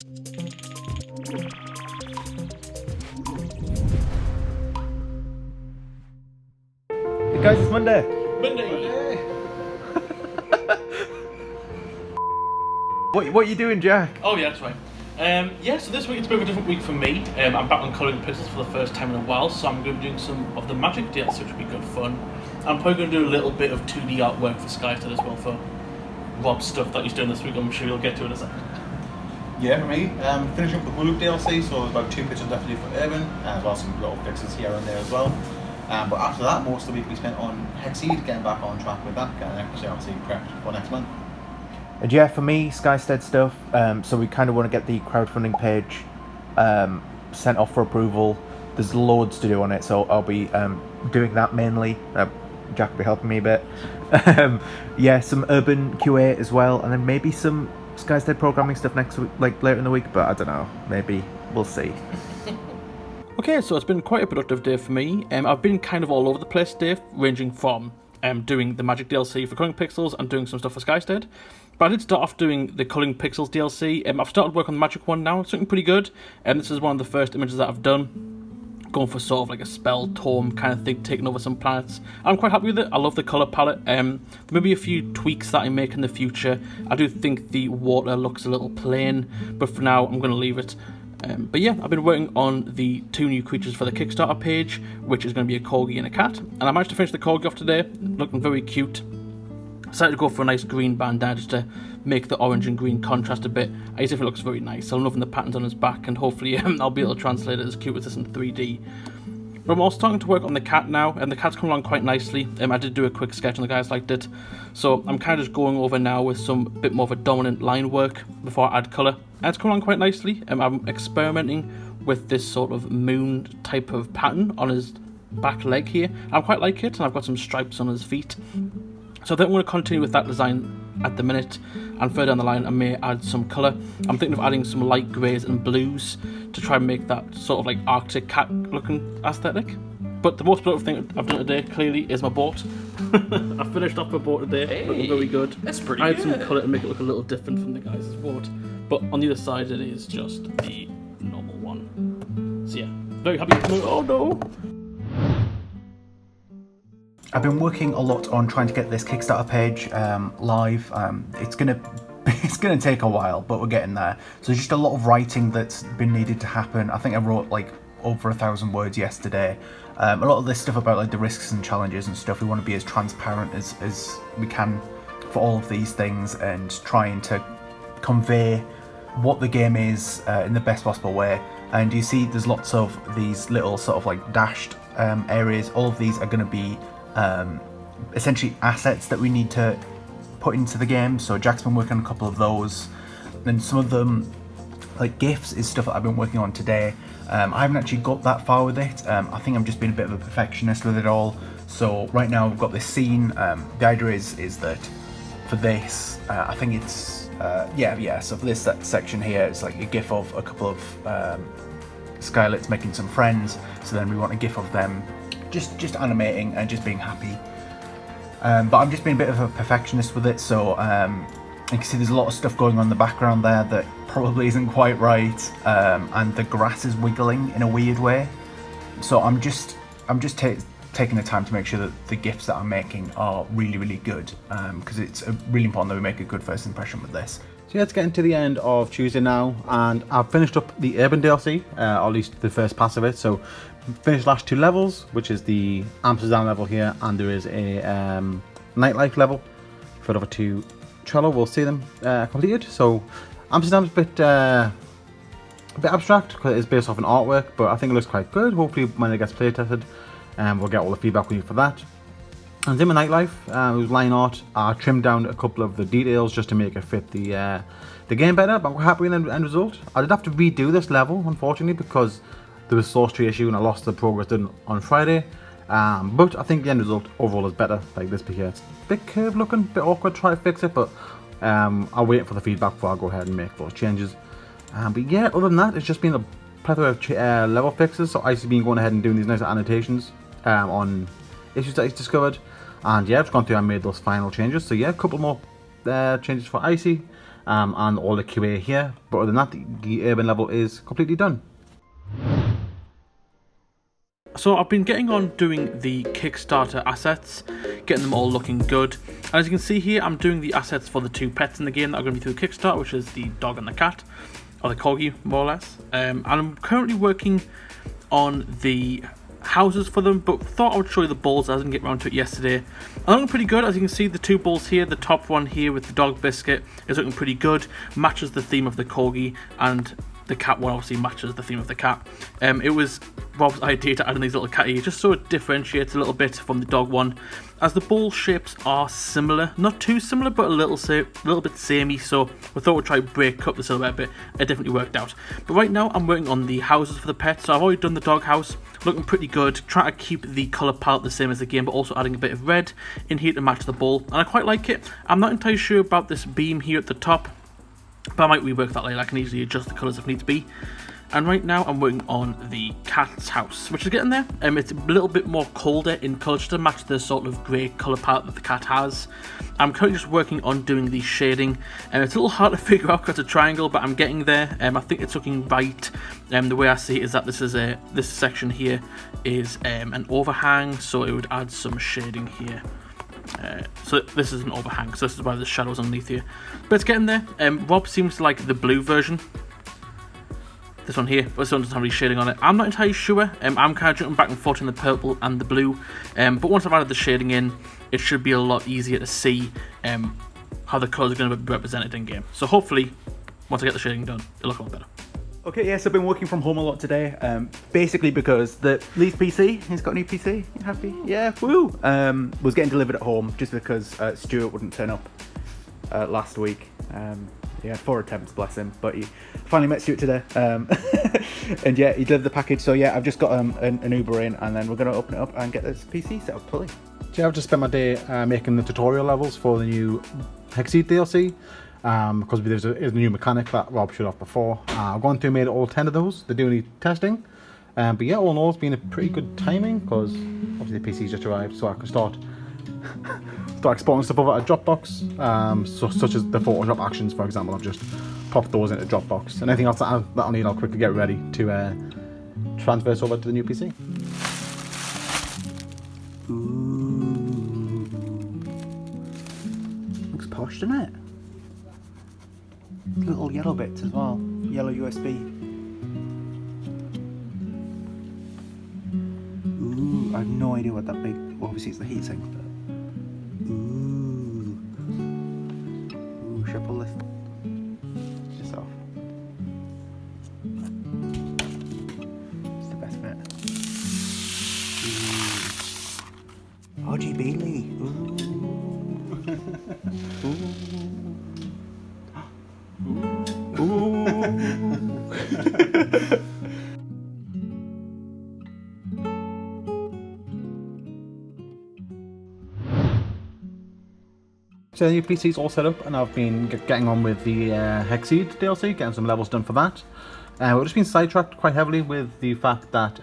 Hey guys, it's Monday. Monday. What are you doing, Jack? Oh yeah, that's right. So this week it's a bit of a different week for me. I'm back on colouring pixels for the first time in a while, so I'm going to be doing some of the Magic DLC, which will be good fun. I'm probably going to do a little bit of 2D artwork for Skysteads as well for Rob's stuff that he's doing this week. I'm sure you'll get to it in a second. Yeah, for me, finishing up the Blue DLC, so there's about 2 pictures left to do for Urban, as well as some little fixes here and there as well. But after that, most of the week we spent on Hexseed, getting back on track with that, getting obviously prepped for next month. And yeah, for me, Skysteads stuff. So we kind of want to get the crowdfunding page sent off for approval. There's loads to do on it, so I'll be doing that mainly. Jack will be helping me a bit. Yeah, some Urban QA as well, and then maybe some Skystead programming stuff next week, like later in the week. But I don't know. Maybe we'll see. Okay, so it's been quite a productive day for me. I've been kind of all over the place today, ranging from doing the Magic DLC for Colouring Pixels and doing some stuff for Skystead. But I did start off doing the Colouring Pixels DLC. I've started work on the Magic one now. It's looking pretty good. This is one of the first images that I've done. Going for sort of like a spell tome kind of thing, taking over some planets. I'm quite happy with it. I love the colour palette. Maybe a few tweaks that I make in the future. I do think the water looks a little plain, but for now I'm going to leave it. But yeah, I've been working on the 2 new creatures for the Kickstarter page, which is going to be a corgi and a cat. And I managed to finish the corgi off today, looking very cute. Decided to go for a nice green bandana just to make the orange and green contrast a bit. I just think it looks very nice. I'm loving the patterns on his back, and hopefully I'll be able to translate it as cute as this in 3D. But I'm also starting to work on the cat now, and the cat's come along quite nicely. I did do a quick sketch and the guys liked it. So I'm kind of just going over now with some bit more of a dominant line work before I add colour. And it's come along quite nicely. I'm experimenting with this sort of moon type of pattern on his back leg here. I quite like it, and I've got some stripes on his feet. So I think I'm going to continue with that design at the minute, and further down the line I may add some colour. I'm thinking of adding some light greys and blues to try and make that sort of like Arctic cat looking aesthetic. But the most productive thing I've done today clearly is my boat. I finished off my boat today, looking very good. That's pretty I had good. some colour to make it look a little different from the guys' boat, but on the other side it is just the normal one. So yeah, very happy with it. Oh no! I've been working a lot on trying to get this Kickstarter page live. It's gonna take a while, but we're getting there. So just a lot of writing that's been needed to happen. I think I wrote like over 1,000 words yesterday. A lot of this stuff about like the risks and challenges and stuff. We want to be as transparent as we can for all of these things, and trying to convey what the game is in the best possible way. And you see there's lots of these little sort of like dashed areas. All of these are going to be essentially assets that we need to put into the game. So Jack's been working on a couple of those, and some of them, like GIFs, is stuff that I've been working on today. I haven't actually got that far with it. I think I'm just being a bit of a perfectionist with it all. So right now we've got this scene. The idea is that for this, I think it's so for this section here, it's like a GIF of a couple of Skylets making some friends. So then we want a GIF of them just animating and just being happy. But I'm just being a bit of a perfectionist with it, so you can see there's a lot of stuff going on in the background there that probably isn't quite right, and the grass is wiggling in a weird way. So I'm just taking the time to make sure that the GIFs that I'm making are really good, because it's really important that we make a good first impression with this. So yeah, it's getting to the end of Tuesday now, and I've finished up the Urban DLC, or at least the first pass of it. So finished last 2 levels, which is the Amsterdam level here, and there is a nightlife level for the other 2 Trello. We'll see them completed. So Amsterdam's a bit abstract because it's based off an artwork, but I think it looks quite good. Hopefully when it gets play tested, we'll get all the feedback we need for that. And in my nightlife, it was line art. I trimmed down a couple of the details just to make it fit the game better, but I'm happy with the end result. I did have to redo this level, unfortunately, because there was a source tree issue and I lost the progress done on Friday. But I think the end result overall is better. Like this bit here, it's a bit curved looking, a bit awkward to try to fix it, but I'll wait for the feedback before I go ahead and make those changes. But yeah, other than that, it's just been a plethora of level fixes. So I've been going ahead and doing these nice annotations on issues that he's discovered. And yeah, I've gone through and made those final changes. So yeah, a couple more changes for Icy. and all the QA here. But other than that, the urban level is completely done. So I've been getting on doing the Kickstarter assets, getting them all looking good. And as you can see here, I'm doing the assets for the 2 pets in the game that are going to be through Kickstarter, which is the dog and the cat, or the corgi, more or less. And I'm currently working on the houses for them, but thought I would show you the balls. I didn't get around to it yesterday. I'm looking pretty good. As you can see, the 2 balls here, the top one here with the dog biscuit is looking pretty good. Matches the theme of the corgi, and the cat one obviously matches the theme of the cat. It was Rob's idea to add in these little cat ears just so it differentiates a little bit from the dog one, as the ball shapes are similar, not too similar, but a little bit samey. So we thought we'd try to break up the silhouette a bit. It definitely worked out. But right now I'm working on the houses for the pets. So I've already done the dog house, looking pretty good. Trying to keep the colour palette the same as the game, but also adding a bit of red in here to match the ball, and I quite like it. I'm not entirely sure about this beam here at the top, but I might rework that later. I can easily adjust the colours if need to be. And right now I'm working on the cat's house, which is getting there. It's a little bit more colder in colour just to match the sort of grey colour palette that the cat has. I'm currently just working on doing the shading, and it's a little hard to figure out because it's a triangle, but I'm getting there. I think it's looking right. The way I see it is that this section here is an overhang, so it would add some shading here. So this is an overhang, so this is why the shadows underneath here. But it's getting there. Rob seems to like the blue version. This one here, but this one doesn't have any shading on it. I'm not entirely sure. I'm kind of jumping back and forth in the purple and the blue. But once I've added the shading in, it should be a lot easier to see how the colours are going to be represented in game. So hopefully, once I get the shading done, it'll look a lot better. Okay, yes, I've been working from home a lot today, basically because the Lee's PC, he's got a new PC, you happy? Yeah, woo! Was getting delivered at home just because Stuart wouldn't turn up last week. He had 4 attempts, bless him, but he finally met Stuart today. And yeah, he delivered the package, so yeah, I've just got an Uber in, and then we're going to open it up and get this PC set up fully. So I've just spent my day making the tutorial levels for the new Hexseed DLC. Because there's a new mechanic that Rob showed off before. I've gone through and made all 10 of those. They do need testing. But yeah, all in all, it's been a pretty good timing because obviously the PC's just arrived, so I can start exporting stuff over a Dropbox. Such as the Photoshop actions, for example. I've just popped those into Dropbox. And anything else that I'll need, I'll quickly get ready to transfer this over to the new PC. Ooh. Looks posh, doesn't it? Little yellow bits as well. Yellow USB. Ooh, I have no idea what that big. Well, obviously, it's the heatsink. Ooh. Ooh, should I pull this off? It's the best bit. Ooh. RGB Lee. Ooh. Ooh. Ooh. So the new PC's all set up, and I've been getting on with the Hexseed DLC, getting some levels done for that. We've just been sidetracked quite heavily with the fact that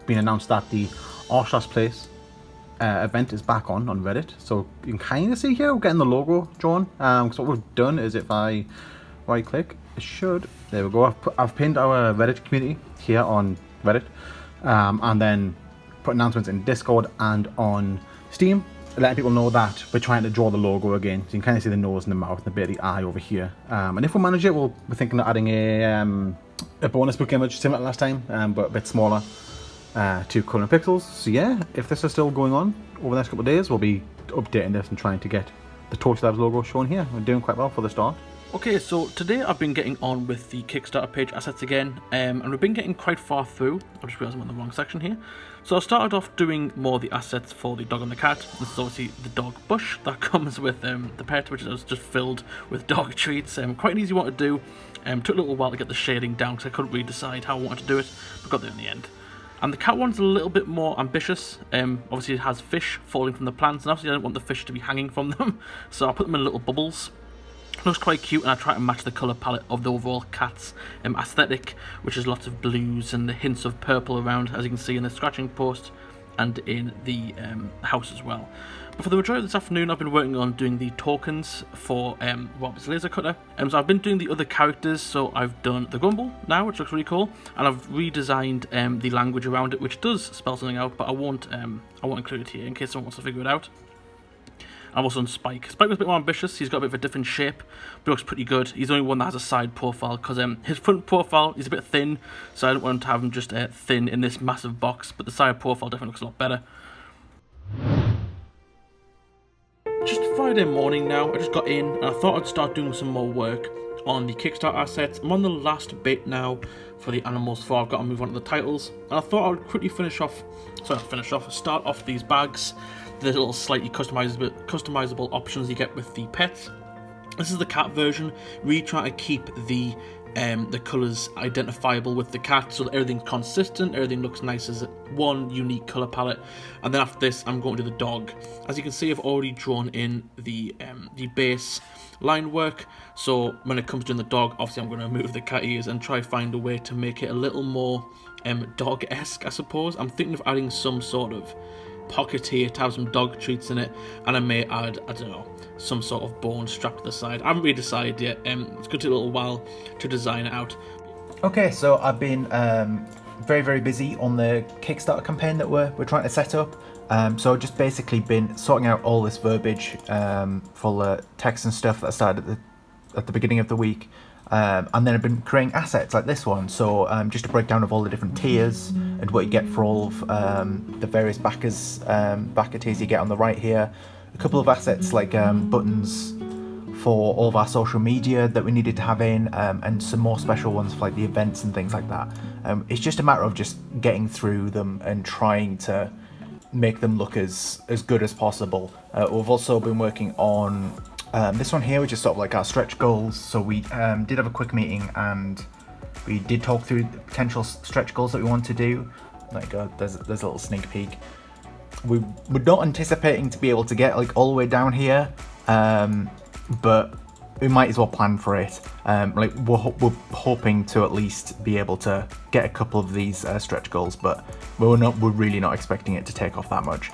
been announced that the Arshlas Place event is back on Reddit. So you can kind of see here we're getting the logo drawn. So what we've done is if I right click, it should, there we go, I've pinned our Reddit community here on Reddit, and then put announcements in Discord and on Steam, letting people know that we're trying to draw the logo again. So you can kind of see the nose and the mouth and a bit of the eye over here. And if we manage it, we're thinking of adding a bonus book image similar to last time, but a bit smaller, to Current Pixels. So yeah, if this is still going on over the next couple of days, we'll be updating this and trying to get the ToastieLabs logo shown here. We're doing quite well for the start. Okay, so today I've been getting on with the Kickstarter page assets again, and we've been getting quite far through. I just realised I'm on the wrong section here. So I started off doing more of the assets for the dog and the cat. This is obviously the dog bush that comes with the pet, which is just filled with dog treats. Quite an easy one to do. Took a little while to get the shading down because I couldn't really decide how I wanted to do it, but got there in the end. And the cat one's a little bit more ambitious. Obviously it has fish falling from the plants, and obviously I don't want the fish to be hanging from them, so I put them in little bubbles. Looks quite cute, and I try to match the colour palette of the overall cat's aesthetic, which is lots of blues and hints of purple around, as you can see in the scratching post and in the house as well. But for the majority of this afternoon, I've been working on doing the tokens for Rob's laser cutter. So I've been doing the other characters. So I've done the Grumble now, which looks really cool, and I've redesigned the language around it, which does spell something out, but I won't include it here in case someone wants to figure it out. I've also done Spike. Spike was a bit more ambitious. He's got a bit of a different shape, but looks pretty good. He's the only one that has a side profile because his front profile is a bit thin, so I don't want to have him just thin in this massive box, but the side profile definitely looks a lot better. Just Friday morning now, I just got in and I thought I'd start doing some more work on the Kickstarter assets. I'm on the last bit now for the animals before I've got to move on to the titles, and I thought I would quickly start off these bags. The little slightly customizable options you get with the pets. This is the cat version. Really trying to keep the colours identifiable with the cat so that everything's consistent, everything looks nice as one unique colour palette. And then after this, I'm going to do the dog. As you can see, I've already drawn in the base line work. So when it comes to doing the dog, obviously I'm going to remove the cat ears and try find a way to make it a little more dog-esque, I suppose. I'm thinking of adding some sort of pocket here to have some dog treats in it, and I may add, I don't know, some sort of bone strapped to the side. I haven't really decided yet. It's going to take a little while to design it out. Okay, so I've been very, very busy on the Kickstarter campaign that we're trying to set up. So I've just basically been sorting out all this verbiage for the text and stuff that I started at the beginning of the week. And then I've been creating assets like this one, so just a breakdown of all the different tiers and what you get for all of the various backer tiers you get on the right here. A couple of assets like buttons for all of our social media that we needed to have in, and some more special ones for like the events and things like that. It's just a matter of just getting through them and trying to make them look as good as possible. We've also been working on this one here, which is sort of like our stretch goals. So we did have a quick meeting and we did talk through the potential stretch goals that we want to do. Like there's a little sneak peek. We're not anticipating to be able to get like all the way down here, but we might as well plan for it. Like we're hoping to at least be able to get a couple of these stretch goals, but we're really not expecting it to take off that much.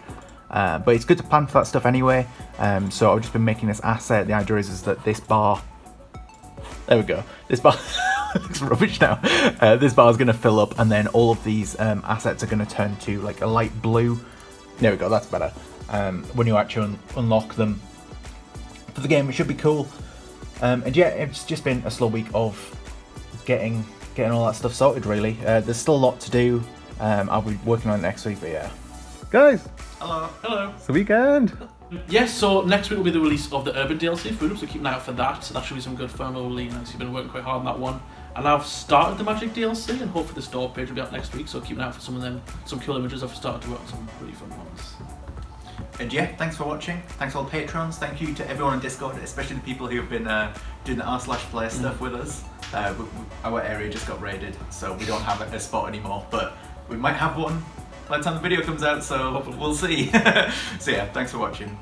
But it's good to plan for that stuff anyway. So I've just been making this asset. The idea is that this bar, there we go, this bar looks rubbish now. This bar is going to fill up, and then all of these assets are going to turn to like a light blue. There we go, that's better. When you actually unlock them for the game, it should be cool. And yeah, it's just been a slow week of getting all that stuff sorted really. There's still a lot to do. I'll be working on it next week, but yeah. Guys, Hello. it's the weekend. Yes, so next week will be the release of the Urban DLC for so keep an eye out for that. So that should be some good fun. Really nice. You've been working quite hard on that one. And I've started the Magic DLC, and hopefully the store page will be out next week. So keep an eye out for some of them, some cool images. I've started to work on some really fun ones. And yeah, thanks for watching. Thanks all the patrons. Thank you to everyone on Discord, especially the people who have been doing the r/play stuff with us. Our area just got raided, so we don't have a spot anymore, but we might have one by the time the video comes out, so we'll see. So yeah, thanks for watching.